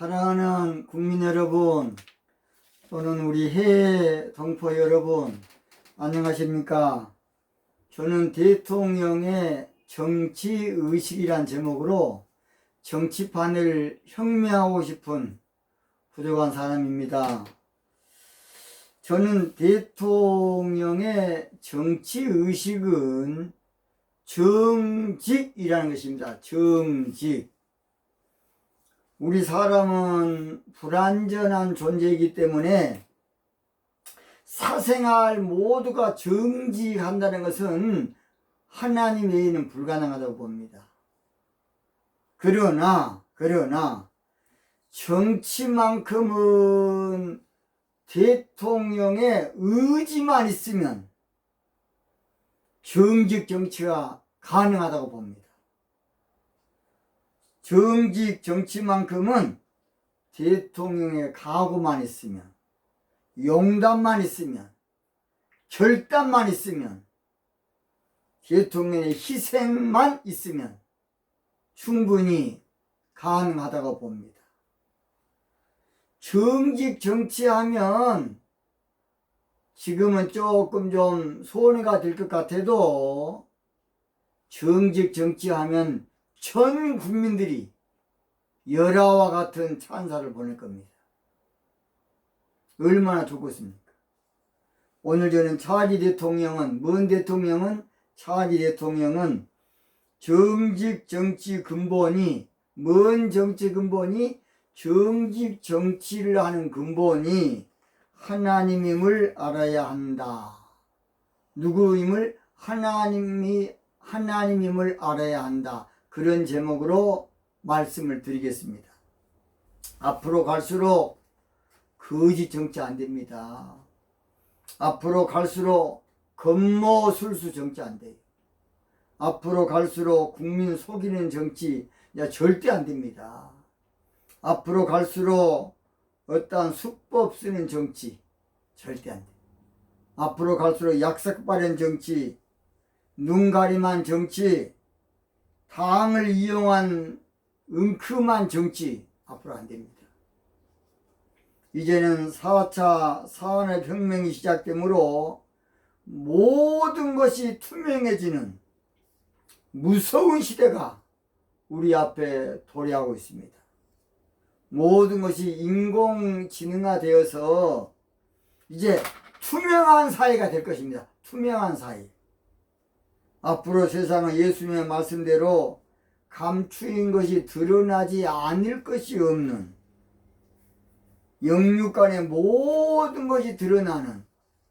사랑하는 국민 여러분, 또는 우리 해외 동포 여러분, 안녕하십니까? 저는 대통령의 정치의식이란 제목으로 정치판을 혁명하고 싶은 부족한 사람입니다. 저는 대통령의 정치의식은 정직이라는 것입니다. 정직. 우리 사람은 불완전한 존재이기 때문에 사생활 모두가 정직한다는 것은 하나님 외에는 불가능하다고 봅니다. 그러나 정치만큼은 대통령의 의지만 있으면 정직 정치가 가능하다고 봅니다. 정직 정치만큼은 대통령의 각오만 있으면, 용담만 있으면, 결단만 있으면, 대통령의 희생만 있으면 충분히 가능하다고 봅니다. 정직 정치하면 지금은 조금 좀 손해가 될 것 같아도 정직 정치하면 전 국민들이 열화와 같은 찬사를 보낼 겁니다. 얼마나 좋겠습니까? 오늘 저는 차기 대통령은, 차기 대통령은 정직 정치 근본이, 뭔 정치 근본이? 정직 정치를 하는 근본이 하나님임을 알아야 한다. 누구임을? 하나님임을 알아야 한다. 그런 제목으로 말씀을 드리겠습니다. 앞으로 갈수록 거짓 정치 안 됩니다. 앞으로 갈수록 겉모술수 정치 안 돼요. 앞으로 갈수록 국민 속이는 정치 절대 안 됩니다. 앞으로 갈수록 어떠한 수법 쓰는 정치 절대 안 돼요. 앞으로 갈수록 약삭빠른 정치, 눈가림한 정치, 당을 이용한 은큼한 정치 앞으로 안 됩니다. 이제는 4차 산업혁명이 시작되므로 모든 것이 투명해지는 무서운 시대가 우리 앞에 도래하고 있습니다. 모든 것이 인공지능화되어서 이제 투명한 사회가 될 것입니다. 투명한 사회. 앞으로 세상은 예수님의 말씀대로 감추인 것이 드러나지 않을 것이 없는, 영육간의 모든 것이 드러나는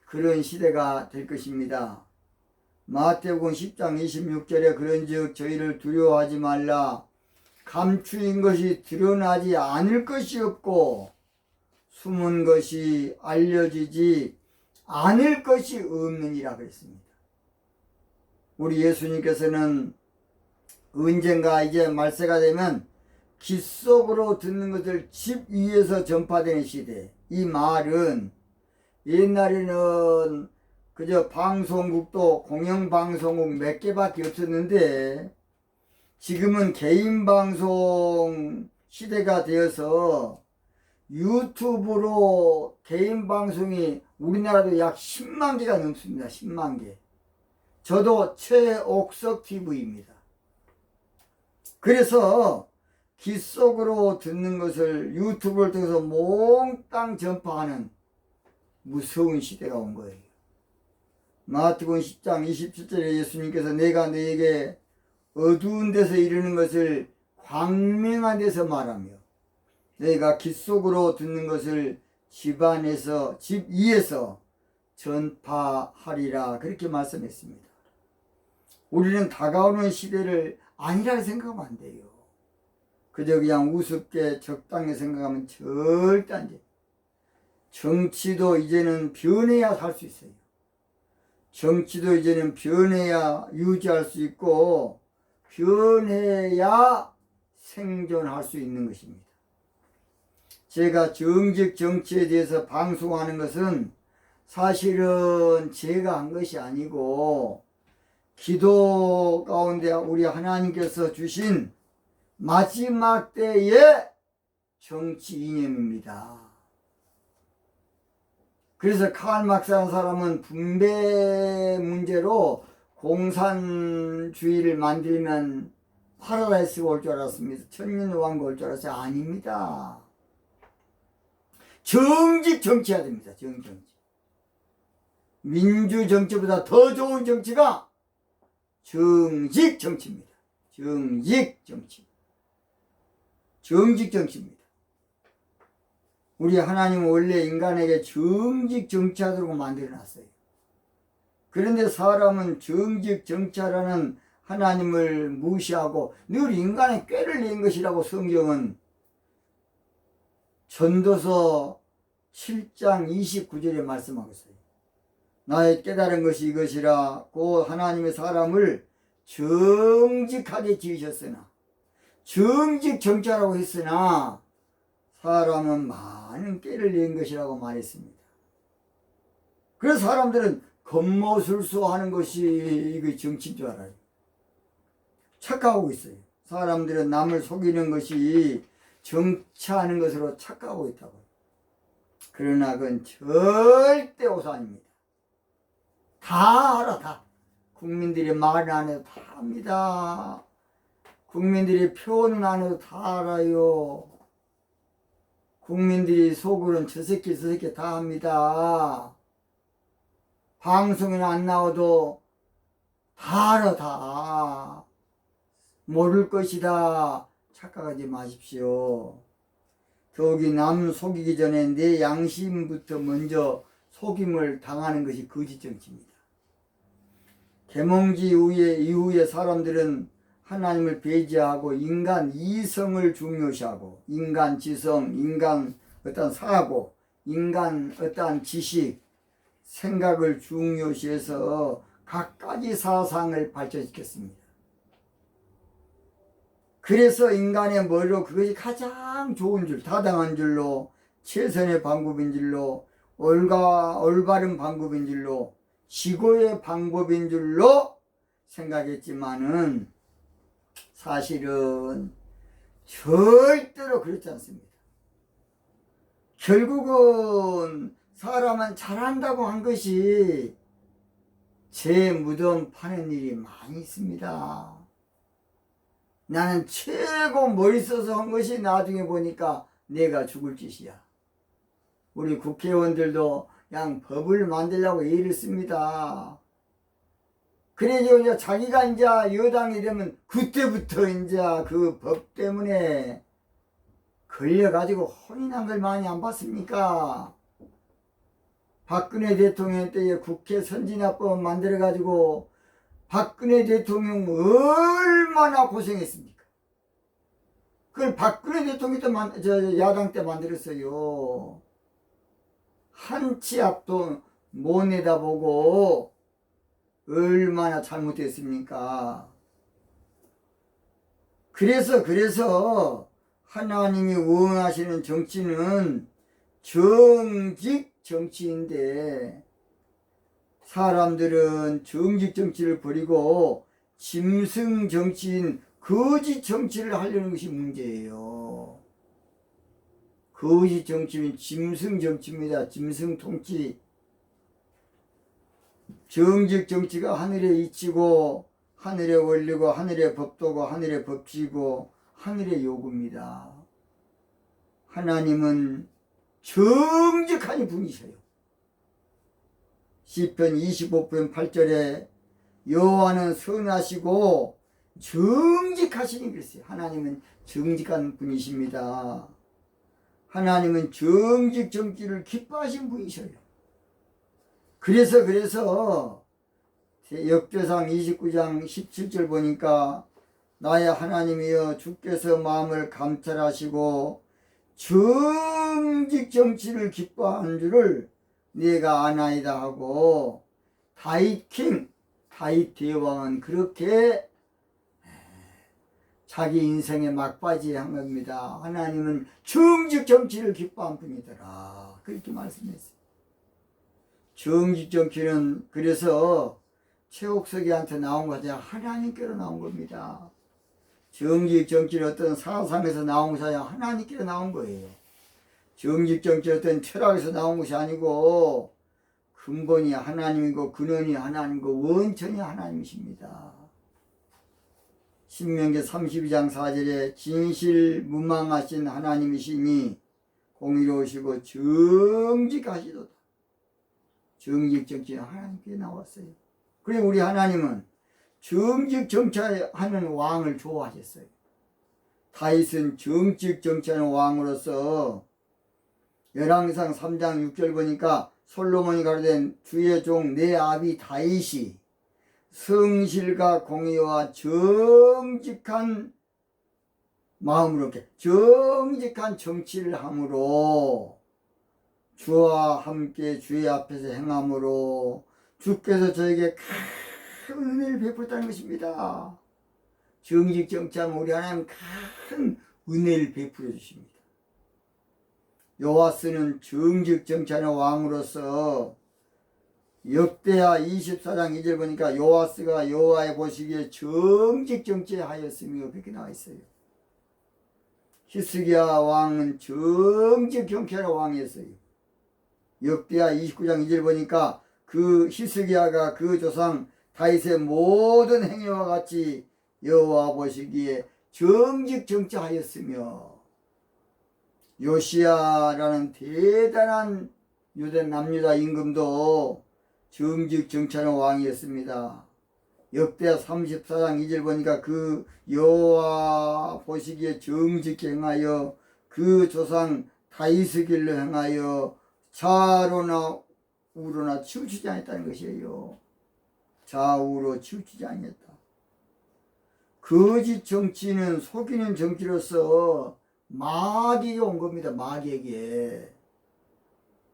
그런 시대가 될 것입니다. 마태복음 10장 26절에 그런즉 저희를 두려워하지 말라. 감추인 것이 드러나지 않을 것이 없고 숨은 것이 알려지지 않을 것이 없느니라 그랬습니다. 우리 예수님께서는 언젠가 이제 말세가 되면 귓속으로 듣는 것을 집 위에서 전파되는 시대. 이 말은 옛날에는 그저 방송국도 공영방송국 몇 개밖에 없었는데 지금은 개인방송 시대가 되어서 유튜브로 개인방송이 우리나라도 약 10만 개가 넘습니다. 10만 개. 저도 최옥석 TV입니다. 그래서 귓속으로 듣는 것을 유튜브를 통해서 몽땅 전파하는 무서운 시대가 온 거예요. 마태복음 10장 27절에 예수님께서 내가 너에게 어두운 데서 이르는 것을 광명한 데서 말하며 너희가 귓속으로 듣는 것을 집 안에서, 집 위에서 전파하리라 그렇게 말씀했습니다. 우리는 다가오는 시대를 아니라고 생각하면 안 돼요. 그저 그냥 우습게 적당히 생각하면 절대 안 돼요. 정치도 이제는 변해야 살 수 있어요. 정치도 이제는 변해야 유지할 수 있고 변해야 생존할 수 있는 것입니다. 제가 정직 정치에 대해서 방송하는 것은 사실은 제가 한 것이 아니고 기도 가운데 우리 하나님께서 주신 마지막 때에 정치 이념입니다. 그래서 칼 막스라는 사람은 분배 문제로 공산주의를 만들면 파라다이스가 올 줄 알았습니다. 천년왕국 올 줄 알았어요. 아닙니다. 정직 정치해야 됩니다. 정직. 민주 정치보다 더 좋은 정치가 정직 정치입니다. 정직 정치. 정직 정치입니다. 우리 하나님은 원래 인간에게 정직 정치하도록 만들어놨어요. 그런데 사람은 정직 정치하라는 하나님을 무시하고 늘 인간의 꾀를 낸 것이라고 성경은 전도서 7장 29절에 말씀하고 있어요. 나의 깨달은 것이 이것이라고 하나님의 사람을 정직하게 지으셨으나 정직 정치하라고 했으나 사람은 많은 꾀를 낸 것이라고 말했습니다. 그래서 사람들은 겉모술수하는 것이 이게 정치인 줄 알아요. 착각하고 있어요. 사람들은 남을 속이는 것이 정치하는 것으로 착각하고 있다고요. 그러나 그건 절대 오산입니다. 다 알아, 다. 국민들이 말은 안 해도 다 압니다. 국민들이 표현은 안 해도 다 알아요. 국민들이 속으로는 저 새끼 다 합니다. 방송에 안 나와도 다 알아, 다. 모를 것이다. 착각하지 마십시오. 더욱이 남 속이기 전에 내 양심부터 먼저 속임을 당하는 것이 거짓 정치입니다. 계몽지 이후에 사람들은 하나님을 배제하고 인간 이성을 중요시하고 인간 지성, 인간 어떤 사고, 인간 어떤 지식, 생각을 중요시해서 갖가지 사상을 발전시켰습니다. 그래서 인간의 머리로 그것이 가장 좋은 줄, 타당한 줄로, 최선의 방법인 줄로, 올바른 방법인 줄로, 지고의 방법인 줄로 생각했지만은 사실은 절대로 그렇지 않습니다. 결국은 사람은 잘한다고 한 것이 제 무덤 파는 일이 많이 있습니다. 나는 최고 머리 써서 한 것이 나중에 보니까 내가 죽을 짓이야. 우리 국회의원들도 그냥 법을 만들려고 애를 씁니다. 그래서 이제 자기가 이제 여당이 되면 그때부터 이제 그 법 때문에 걸려가지고 혼인한 걸 많이 안 봤습니까? 박근혜 대통령 때에 국회 선진화법 만들어가지고 박근혜 대통령 얼마나 고생했습니까? 그걸 박근혜 대통령도 야당 때 만들었어요. 한 치 앞도 못 내다보고 얼마나 잘못했습니까? 그래서 하나님이 원하시는 정치는 정직 정치인데 사람들은 정직 정치를 버리고 짐승 정치인 거짓 정치를 하려는 것이 문제예요. 거짓 정치는 짐승 정치입니다. 짐승 통치. 정직 정치가 하늘에 이치고 하늘에 원리고 하늘의 법도고 하늘의 법칙이고 하늘의 요구입니다. 하나님은 정직한 분이셔요. 시편 25편 8절에 여호와는 선하시고 정직하시니 그랬어요. 하나님은 정직한 분이십니다. 하나님은 정직 정치를 기뻐하신 분이셔요. 그래서 역대상 29장 17절 보니까 나의 하나님이여 주께서 마음을 감찰하시고 정직 정치를 기뻐하는 줄을 네가 아나이다 하고 다윗 대왕은 그렇게 자기 인생의 막바지에 한 겁니다. 하나님은 정직 정치를 기뻐한 분이더라. 그렇게 말씀했어요. 정직 정치는 그래서 최옥석이한테 나온 거지 하나님께로 나온 겁니다. 정직 정치는 어떤 사상에서 나온 것이 아니라 하나님께서 나온 거예요. 정직 정치는 어떤 철학에서 나온 것이 아니고 근본이 하나님이고 근원이 하나님이고 원천이 하나님이십니다. 신명기 32장 4절에 진실무망하신 하나님이시니 공의로우시고 정직하시도다. 정직 정치는 하나님께 나왔어요. 그리고 우리 하나님은 정직 정치하는 왕을 좋아하셨어요. 다윗은 정직 정치하는 왕으로서 열왕기상 3장 6절 보니까 솔로몬이 가로된 주의 종 내 아비 다윗이 성실과 공의와 정직한 마음으로 정직한 정치를 함으로 주와 함께 주의 앞에서 행함으로 주께서 저에게 큰 은혜를 베풀었다는 것입니다. 정직 정치하면 우리 하나님 큰 은혜를 베풀어 주십니다. 요아스는 정직 정치하는 왕으로서 역대하 24장 2절 보니까 요아스가 여호와의 보시기에 정직 정치하였으며 그렇게 나와 있어요. 히스기야 왕은 정직 정치하는 왕이었어요. 역대하 29장 2절 보니까 그 히스기야가 그 조상 다윗의 모든 행위와 같이 여호와 보시기에 정직 정치하였으며 요시야라는 대단한 유대 남유다 임금도 정직 정치하는 왕이었습니다. 역대하 34장 2절 보니까 그 여호와 보시기에 정직히 행하여 그 조상 다윗의 길로 행하여 좌로나 우로나 치우치지 않았다는 것이에요. 좌우로 치우치지 않았다. 거짓 정치는 속이는 정치로서 마귀가 온 겁니다. 마귀에게.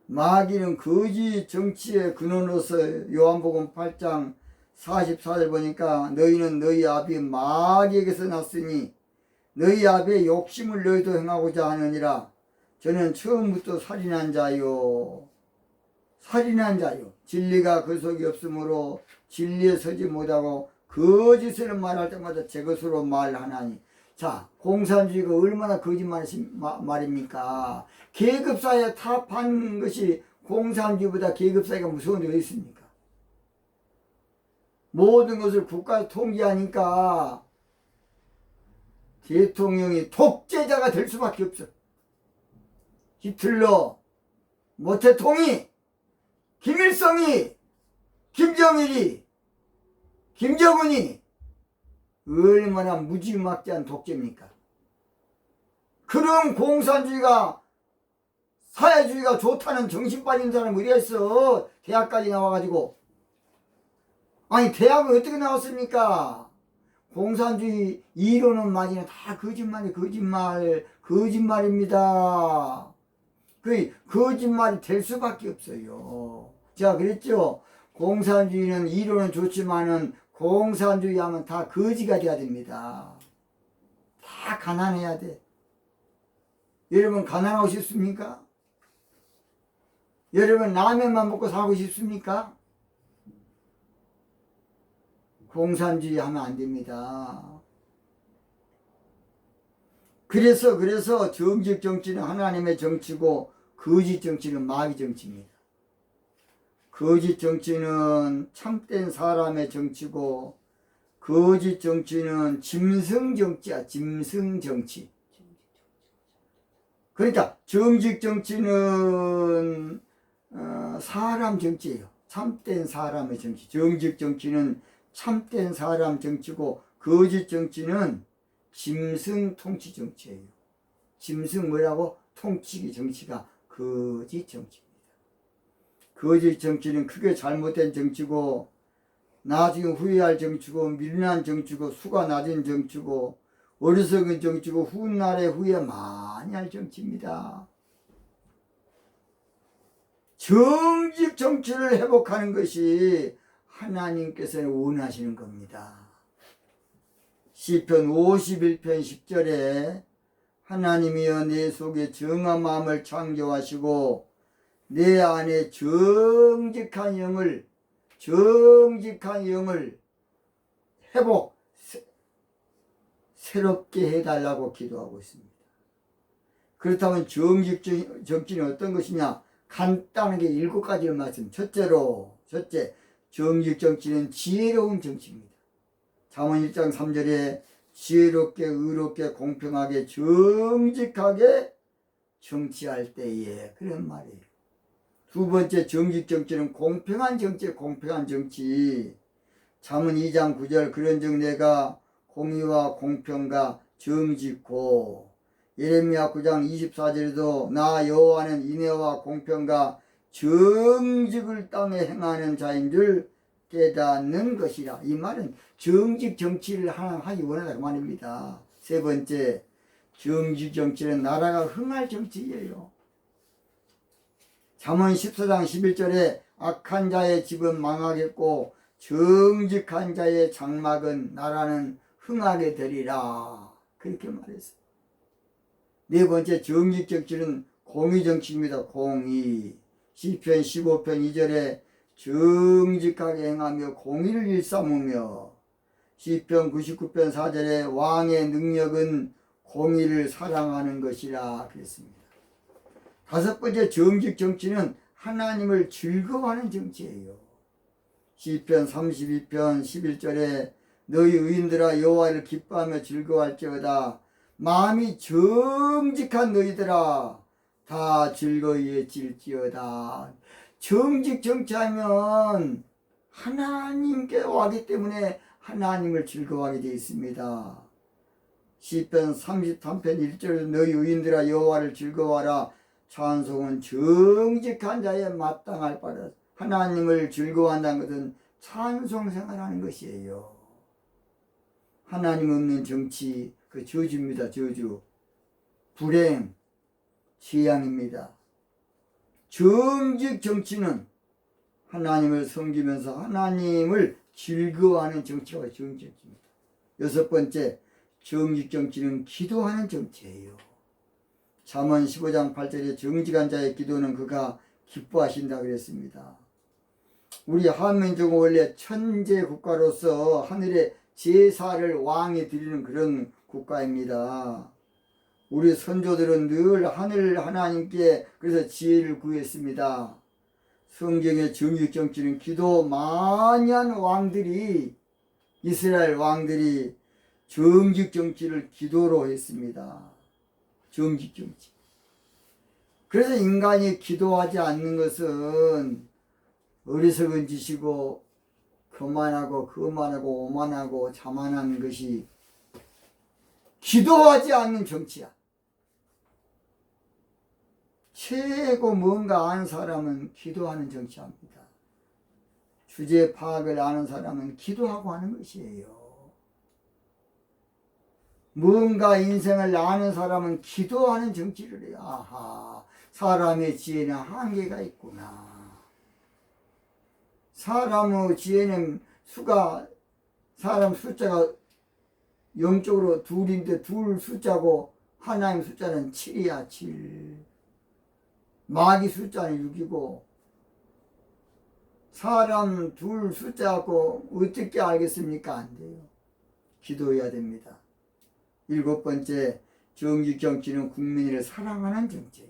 마귀는 거짓 정치의 근원으로서 요한복음 8장 44절 보니까 너희는 너희 아비 마귀에게서 났으니 너희 아비의 욕심을 너희도 행하고자 하느니라. 저는 처음부터 살인한 자요. 살인한 자요. 진리가 그 속에 없으므로 진리에 서지 못하고 거짓을 말할 때마다 제 것으로 말하나니. 자, 공산주의가 얼마나 거짓말입니까? 계급사회에 타협한 것이 공산주의보다 계급사회가 무서운 데 왜 있습니까? 모든 것을 국가에서 통제하니까 대통령이 독재자가 될 수밖에 없어. 히틀러, 모태통이, 김일성이, 김정일이, 김정은이 얼마나 무지막지한 독재입니까? 그런 공산주의가 사회주의가 좋다는 정신 빠진 사람이 어디가 있어? 대학까지 나와가지고. 아니 대학은 어떻게 나왔습니까? 공산주의 이론은 맞으면 다 거짓말입니다. 그 거짓말이 될 수밖에 없어요. 제가 그랬죠. 공산주의는 이론은 좋지만은 공산주의 하면 다 거지가 돼야 됩니다. 다 가난해야 돼. 여러분 가난하고 싶습니까? 여러분 라면만 먹고 살고 싶습니까? 공산주의 하면 안 됩니다. 그래서 정직 정치는 하나님의 정치고 거짓 정치는 마귀 정치입니다. 거짓 정치는 참된 사람의 정치고 거짓 정치는 짐승 정치야. 짐승 정치. 그러니까 정직 정치는 사람 정치예요. 참된 사람의 정치. 정직 정치는 참된 사람 정치고 거짓 정치는 짐승 통치 정치예요. 짐승 뭐라고? 통치기 정치가 거짓 정치입니다. 거짓 정치는 크게 잘못된 정치고 나중에 후회할 정치고 미련한 정치고 수가 낮은 정치고 어리석은 정치고 훗날에 후회 많이 할 정치입니다. 정직 정치를 회복하는 것이 하나님께서 원하시는 겁니다. 시편 51편 10절에 하나님이여 내 속에 정한 마음을 창조하시고 내 안에 정직한 영을 새롭게 해달라고 기도하고 있습니다. 그렇다면 정직 정치는 어떤 것이냐? 간단하게 7가지를 말씀. 첫째, 정직 정치는 지혜로운 정치입니다. 잠언 1장 3절에 지혜롭게 의롭게 공평하게 정직하게 정치할 때에 그런 말이에요. 두 번째, 정직 정치는 공평한 정치. 잠언 2장 9절 그런즉 내가 공의와 공평과 정직고, 예레미야 9장 24절에도 나 여호와는 인애와 공평과 정직을 땅에 행하는 자인 줄 깨닫는 것이라. 이 말은 정직 정치를 하기 원하다고 말입니다. 세 번째, 정직 정치는 나라가 흥할 정치예요. 잠언 14장 11절에 악한 자의 집은 망하겠고 정직한 자의 장막은 나라는 흥하게 되리라. 그렇게 말했어요. 네 번째, 정직 정치는 공의 정치입니다. 공의. 시편 15편 2절에 정직하게 행하며 공의를 일삼으며, 시편 99편 4절에 왕의 능력은 공의를 사랑하는 것이라 그랬습니다. 다섯 번째, 정직 정치는 하나님을 즐거워하는 정치예요. 시편 32편 11절에 너희 의인들아 여호와를 기뻐하며 즐거워할지어다. 마음이 정직한 너희들아 다 즐거이 외칠지어다. 정직 정치하면 하나님께 와기 때문에 하나님을 즐거워하게 되어 있습니다. 시편 33편 1절 너희 의인들아 여호와를 즐거워하라. 찬송은 정직한 자의 마땅할 바라. 하나님을 즐거워한다는 것은 찬송 생활하는 것이에요. 하나님 없는 정치, 그 저주입니다. 저주, 불행, 재앙입니다. 정직 정치는 하나님을 섬기면서 하나님을 즐거워하는 정치가 정직 정치입니다. 여섯 번째, 정직 정치는 기도하는 정치예요. 잠언 15장 8절에 정직한 자의 기도는 그가 기뻐하신다 그랬습니다. 우리 한민족은 원래 천재 국가로서 하늘의 제사를 왕이 드리는 그런 국가입니다. 우리 선조들은 늘 하늘 하나님께 그래서 지혜를 구했습니다. 성경의 정직 정치는 기도 많이 한 왕들이, 이스라엘 왕들이 정직 정치를 기도로 했습니다. 정직 정치. 그래서 인간이 기도하지 않는 것은 어리석은 짓이고 거만하고 오만하고 자만한 것이 기도하지 않는 정치야. 최고 뭔가 아는 사람은 기도하는 정치합니다. 주제 파악을 아는 사람은 기도하고 하는 것이에요. 뭔가 인생을 아는 사람은 기도하는 정치를 해요. 아하, 사람의 지혜는 한계가 있구나. 사람의 지혜는 사람 숫자가 영적으로 둘인데 둘 숫자고 하나님 숫자는 7이야. 7. 마귀 숫자는 6이고 사람 둘 숫자고 어떻게 알겠습니까? 안 돼요. 기도해야 됩니다. 일곱 번째, 정직 정치는 국민을 사랑하는 정치예요.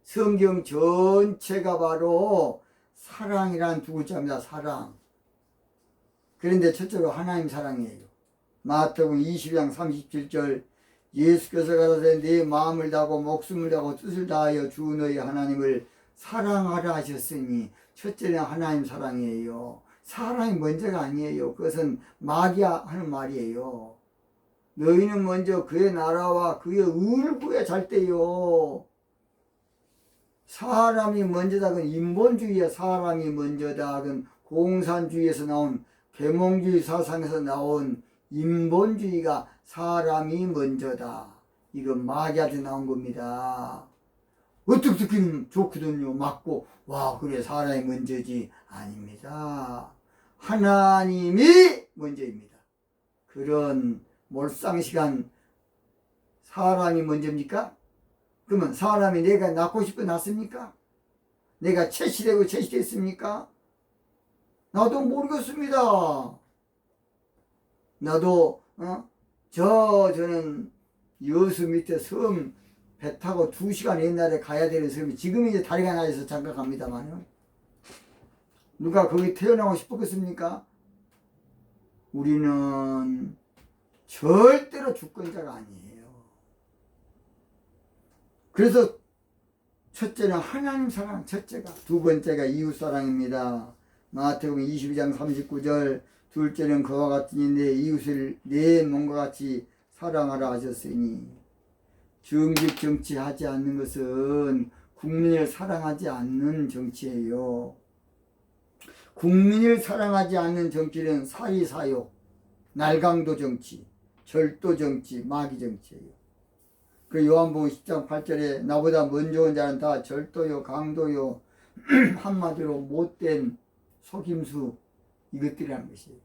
성경 전체가 바로 사랑이란 두 글자입니다. 사랑. 그런데 첫째로 하나님 사랑이에요. 마태복음 20장 37절 예수께서 가라사대 내 마음을 다하고 목숨을 다하고 뜻을 다하여 주 너희 하나님을 사랑하라 하셨으니 첫째는 하나님 사랑이에요. 사랑이 먼저가 아니에요. 그것은 마귀야 하는 말이에요. 너희는 먼저 그의 나라와 그의 의를 구해야 잘 때요. 사람이 먼저다. 그건 인본주의야. 사람이 먼저다. 그건 공산주의에서 나온 계몽주의 사상에서 나온 인본주의가 사람이 먼저다. 이건 마귀한테 나온 겁니다. 어떻게 좋거든요. 맞고 와 그래 사람이 먼저지. 아닙니다. 하나님이 먼저입니다. 그런 몰상식한 사람이 먼저입니까? 그러면 사람이 내가 낳고 싶어 낳습니까? 내가 채시되고 채시됐습니까? 나도 모르겠습니다. 나도 저는 여수 밑에 섬 배 타고 2시간 옛날에 가야 되는 섬이 지금 이제 다리가 나져서 잠깐 갑니다만 누가 거기 태어나고 싶었겠습니까? 우리는 절대로 주권자가 아니에요. 그래서 첫째는 하나님 사랑, 첫째가. 두 번째가 이웃 사랑입니다. 마태복음 22장 39절. 둘째는 그와 같으니 내 이웃을 내 몸과 같이 사랑하라 하셨으니. 정직 정치하지 않는 것은 국민을 사랑하지 않는 정치예요. 국민을 사랑하지 않는 정치는 사리사욕, 날강도 정치, 절도 정치, 마귀 정치예요. 그 요한복음 10장 8절에 나보다 먼저 온 자는 다 절도요, 강도요, 한마디로 못된 속임수, 이것들이라는 것이에요.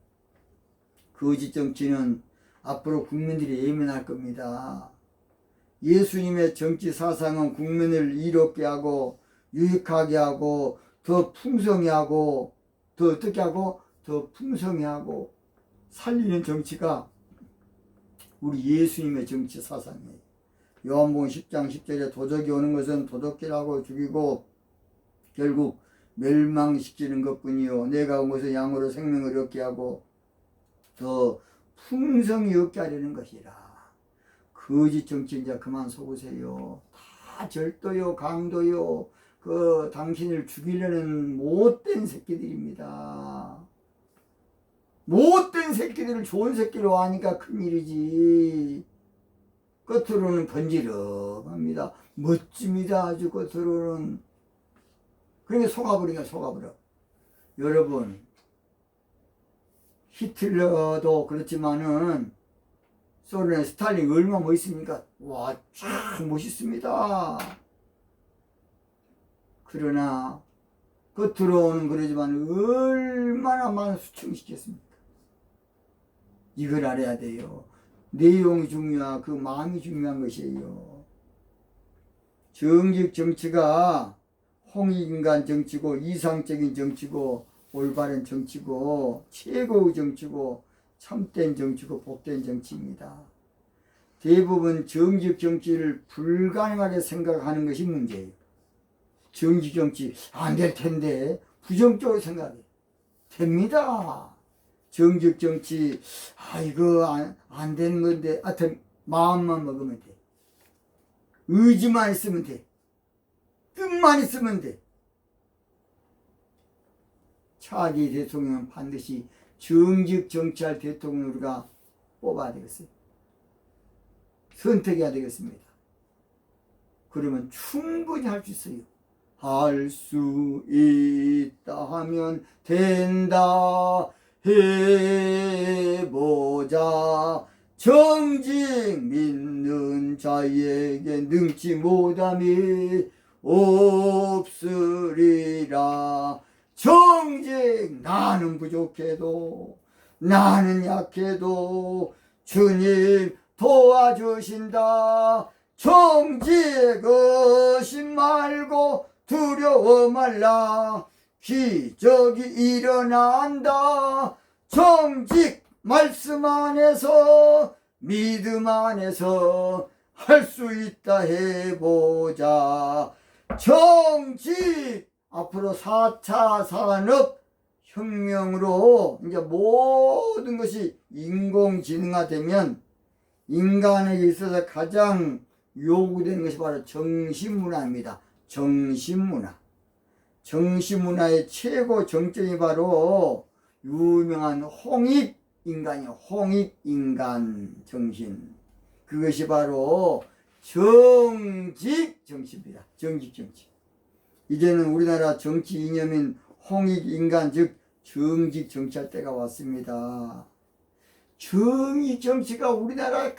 거짓 정치는 앞으로 국민들이 예민할 겁니다. 예수님의 정치 사상은 국민을 이롭게 하고 유익하게 하고 더 풍성히 하고 더 어떻게 하고 더 풍성히 하고 살리는 정치가 우리 예수님의 정치 사상이에요. 요한복음 10장 10절에 도적이 오는 것은 도둑질하고 죽이고 결국 멸망시키는 것뿐이요 내가 온 것은 양으로 생명을 얻게 하고 더 풍성히 얻게 하려는 것이라. 거짓 정치 이제 그만 속으세요. 다 절도요, 강도요, 당신을 죽이려는 못된 새끼들입니다. 못된 새끼들을 좋은 새끼로 하니까 큰일이지. 겉으로는 번지름합니다. 멋집니다. 아주 겉으로는. 그러니까 속아버려. 여러분, 히틀러도 그렇지만은 소련의 스탈린 얼마나 멋있습니까? 와, 참 멋있습니다. 그러나 겉으로는 그러지만 얼마나 많은 수청시켰습니까? 이걸 알아야 돼요. 내용이 중요하고 그 마음이 중요한 것이에요. 정직 정치가 홍익인간 정치고 이상적인 정치고 올바른 정치고 최고의 정치고 참된 정치고 복된 정치입니다. 대부분 정직 정치를 불가능하게 생각하는 것이 문제예요. 정직 정치 안 될 텐데 부정적으로 생각해. 됩니다. 정직 정치 이거 안 되는 건데 하여튼 마음만 먹으면 돼. 의지만 있으면 돼. 뜻만 있으면 돼. 차기 대통령은 반드시 정직 정치할 대통령을 우리가 뽑아야 되겠어요. 선택해야 되겠습니다. 그러면 충분히 할 수 있어요. 할 수 있다 하면 된다 해보자. 정직 믿는 자에게 능치 못함이 없으리라. 정직 나는 부족해도 나는 약해도 주님 도와주신다. 정직 의심 말고 두려워 말라. 기적이 일어난다. 정직 말씀 안에서 믿음 안에서 할 수 있다 해보자. 정직 앞으로 4차 산업혁명으로 이제 모든 것이 인공지능화되면 인간에게 있어서 가장 요구되는 것이 바로 정신문화입니다. 정신문화. 정신문화의 최고 정점이 바로 유명한 홍익인간이요. 홍익인간 정신. 그것이 바로 정직 정치입니다. 정직 정치. 이제는 우리나라 정치 이념인 홍익인간 즉 정직 정치할 때가 왔습니다. 정직 정치가 우리나라의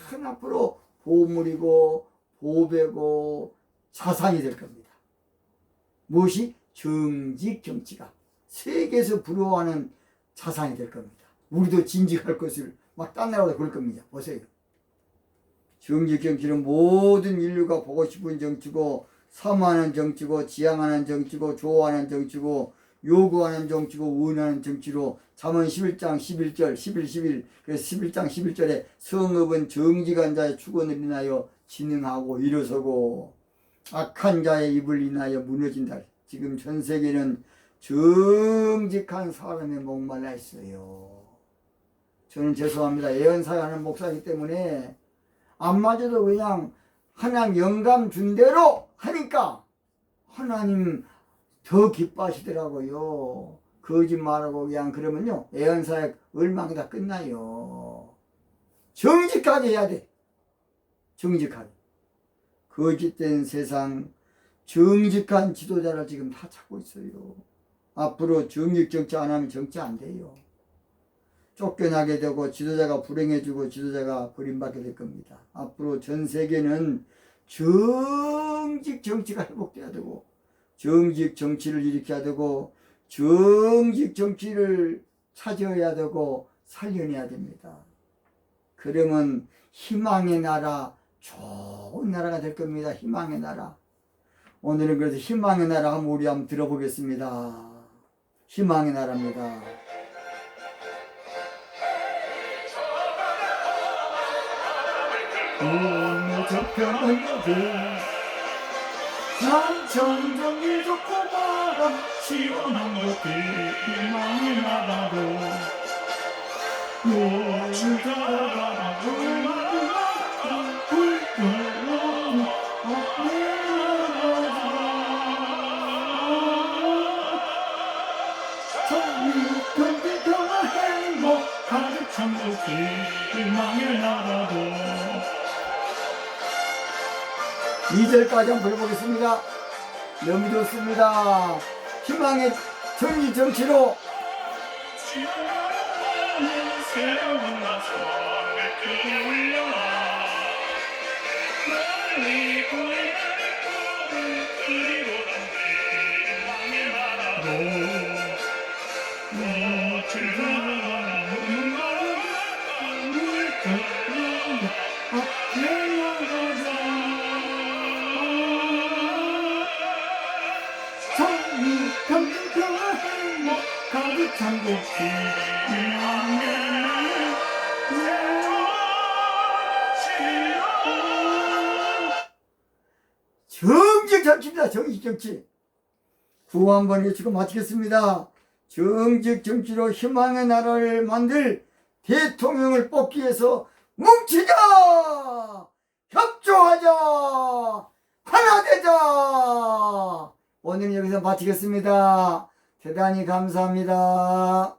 큰 앞으로 보물이고 보배고 자산이 될 겁니다. 무엇이? 정직 정치가 세계에서 부러워하는 자산이 될 겁니다. 우리도 진직할 것을 막 딴 나라도 그럴 겁니다. 보세요. 정직 정치는 모든 인류가 보고 싶은 정치고 사모하는 정치고 지향하는 정치고 좋아하는 정치고 요구하는 정치고 원하는 정치로 잠언 11장 11절 11 그래서 11장 11절에 성읍은 정직한 자의 축원을 인하여 진흥하고 일어서고 악한 자의 입을 인하여 무너진다. 지금 전 세계는 정직한 사람의 목말라 있어요. 저는 죄송합니다. 예언사회하는 목사이기 때문에 안 맞아도 그냥 하나님 영감 준 대로 하니까 하나님 더 기뻐하시더라고요. 거짓말하고 그냥 그러면요 예언사회 얼마나 다 끝나요. 정직하게 해야 돼. 정직하게. 거짓된 세상 정직한 지도자를 지금 다 찾고 있어요. 앞으로 정직 정치 안 하면 정치 안 돼요. 쫓겨나게 되고 지도자가 불행해지고 지도자가 버림받게 될 겁니다. 앞으로 전 세계는 정직 정치가 회복돼야 되고 정직 정치를 일으켜야 되고 정직 정치를 차지해야 되고 살려내야 됩니다. 그러면 희망의 나라, 좋은 나라가 될 겁니다. 희망의 나라. 오늘은 그래서 희망의 나라 한번 우리 한번 들어보겠습니다. 희망의 나라입니다. 오늘 저편은 난 점점 좋고 바람 시원한 것들 희망의 나라로 요즘 돌아가고 가득 찬 곳이 희망의 나라도 2절까지 한번 불러보겠습니다. 너무 좋습니다. 희망의 정의 정치로 정직 정치입니다. 정직 정치. 구호 한번 외치고 마치겠습니다. 정직 정치로 희망의 나라를 만들 대통령을 뽑기 위해서 뭉치자, 협조하자, 하나 되자. 오늘 여기서 마치겠습니다. 대단히 감사합니다.